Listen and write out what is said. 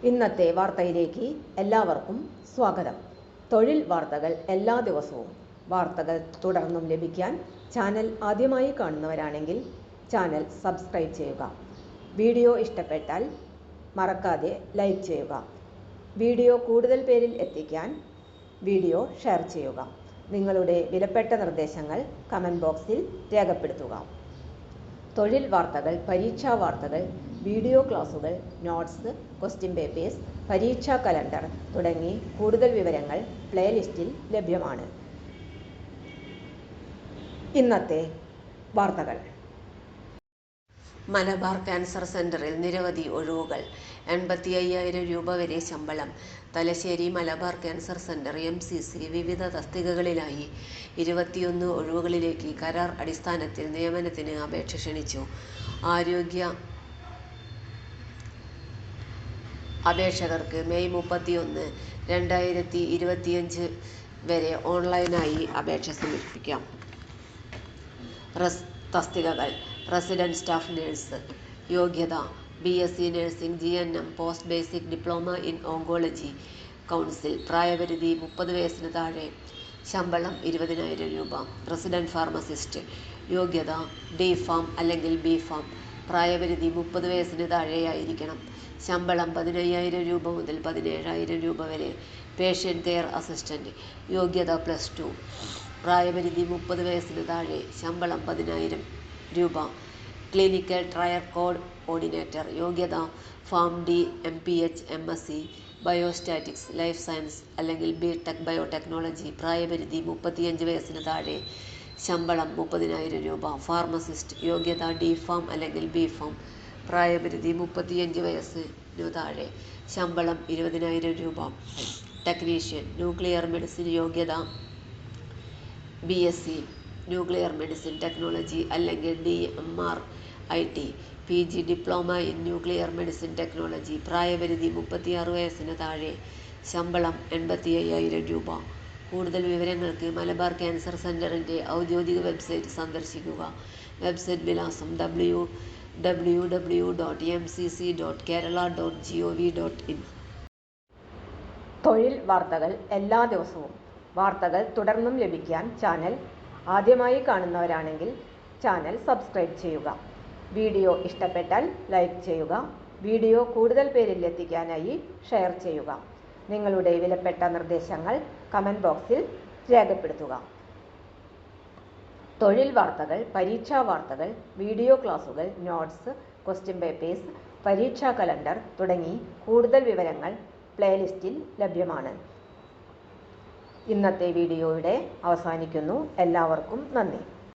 ഇന്നത്തെ വാർത്തയിലേക്ക് എല്ലാവർക്കും സ്വാഗതം. തൊഴിൽ വാർത്തകൾ എല്ലാ ദിവസവും വാർത്തകൾ തുടർന്നും ലഭിക്കാൻ ചാനൽ ആദ്യമായി കാണുന്നവരാണെങ്കിൽ ചാനൽ സബ്സ്ക്രൈബ് ചെയ്യുക. വീഡിയോ ഇഷ്ടപ്പെട്ടാൽ മറക്കാതെ ലൈക്ക് ചെയ്യുക. വീഡിയോ കൂടുതൽ പേരിൽ എത്തിക്കാൻ വീഡിയോ ഷെയർ ചെയ്യുക. നിങ്ങളുടെ വിലപ്പെട്ട നിർദ്ദേശങ്ങൾ കമൻറ്റ് ബോക്സിൽ രേഖപ്പെടുത്തുക. തൊഴിൽ വാർത്തകൾ, പരീക്ഷാ വാർത്തകൾ, വീഡിയോ ക്ലാസുകൾ, നോട്ട്സ്, ക്വസ്റ്റ്യൻ പേപ്പേഴ്സ്, പരീക്ഷാ കലണ്ടർ തുടങ്ങി കൂടുതൽ വിവരങ്ങൾ പ്ലേലിസ്റ്റിൽ ലഭ്യമാണ്. ഇന്നത്തെ വാർത്തകൾ. മലബാർ ക്യാൻസർ സെന്ററിൽ നിരവധി ഒഴിവുകൾ. 85,000 രൂപ വരെ ശമ്പളം. Thalassery Malabar cancer centre MCC വിവിധ തസ്തികകളിലായി 21 ഒഴിവുകളിലേക്ക് കരാർ അടിസ്ഥാനത്തിൽ നിയമനത്തിന് അപേക്ഷ ക്ഷണിച്ചു. ആരോഗ്യ അപേക്ഷകർക്ക് മെയ് 31, 2025 വരെ ഓൺലൈനായി അപേക്ഷ സമർപ്പിക്കാം. തസ്തികകൾ: റെസിഡന്റ് സ്റ്റാഫ് നഴ്സ്. യോഗ്യത: BSc nursing, GNM, post basic diploma in oncology council. പ്രായപരിധി 30 വയസ്സിന് താഴെ. ശമ്പളം 20,000 രൂപ. Resident pharmacist. യോഗ്യത: D.Pharm അല്ലെങ്കിൽ B.Pharm. പ്രായപരിധി 30 വയസ്സിന് താഴെയായിരിക്കണം. ശമ്പളം 15,000 രൂപ മുതൽ 17,000 രൂപ വരെ. Patient care assistant. യോഗ്യത +2. പ്രായപരിധി 30 വയസ്സിന് താഴെ. ശമ്പളം 10,000 രൂപ. Clinical trial coordinator. യോഗ്യത PharmD, MPH, MSc, biostatistics, life science അല്ലെങ്കിൽ B.Tech ബയോടെക്നോളജി. പ്രായപരിധി 35 വയസ്സിന് താഴെ. ശമ്പളം 30,000 രൂപ. ഫാർമസിസ്റ്റ്. യോഗ്യത D.Pharm അല്ലെങ്കിൽ B.Pharm. പ്രായപരിധി 35 വയസ്സിനു താഴെ. ശമ്പളം 20,000 രൂപ. ടെക്നീഷ്യൻ. Nuclear medicine. യോഗ്യത BSc ന്യൂക്ലിയർ മെഡിസിൻ ടെക്നോളജി അല്ലെങ്കിൽ DMR-IT, PG diploma in nuclear medicine technology. പ്രായപരിധി 36 വയസ്സിന് താഴെ. ശമ്പളം 85,000 രൂപ. കൂടുതൽ വിവരങ്ങൾക്ക് മലബാർ ക്യാൻസർ സെന്ററിന്റെ ഔദ്യോഗിക വെബ്സൈറ്റ് സന്ദർശിക്കുക. വെബ്സൈറ്റ് വിലാസം www.mcc.kerala.gov.in. തൊഴിൽ വാർത്തകൾ എല്ലാ ദിവസവും വാർത്തകൾ തുടർന്നും ലഭിക്കാൻ ചാനൽ ആദ്യമായി കാണുന്നവരാണെങ്കിൽ ചാനൽ സബ്സ്ക്രൈബ് ചെയ്യുക. വീഡിയോ ഇഷ്ടപ്പെട്ടാൽ ലൈക്ക് ചെയ്യുക. വീഡിയോ കൂടുതൽ പേരിൽ എത്തിക്കാനായി ഷെയർ ചെയ്യുക. നിങ്ങളുടെ വിലപ്പെട്ട നിർദ്ദേശങ്ങൾ കമൻറ്റ് ബോക്സിൽ രേഖപ്പെടുത്തുക. തൊഴിൽ വാർത്തകൾ, പരീക്ഷാ വാർത്തകൾ, വീഡിയോ ക്ലാസുകൾ, നോട്ട്സ്, ക്വസ്റ്റ്യൻ പേപ്പേഴ്സ്, പരീക്ഷാ കലണ്ടർ തുടങ്ങി കൂടുതൽ വിവരങ്ങൾ പ്ലേലിസ്റ്റിൽ ലഭ്യമാണ്. ഇന്നത്തെ വീഡിയോയുടെ അവസാനിക്കുന്നു. എല്ലാവർക്കും നന്ദി.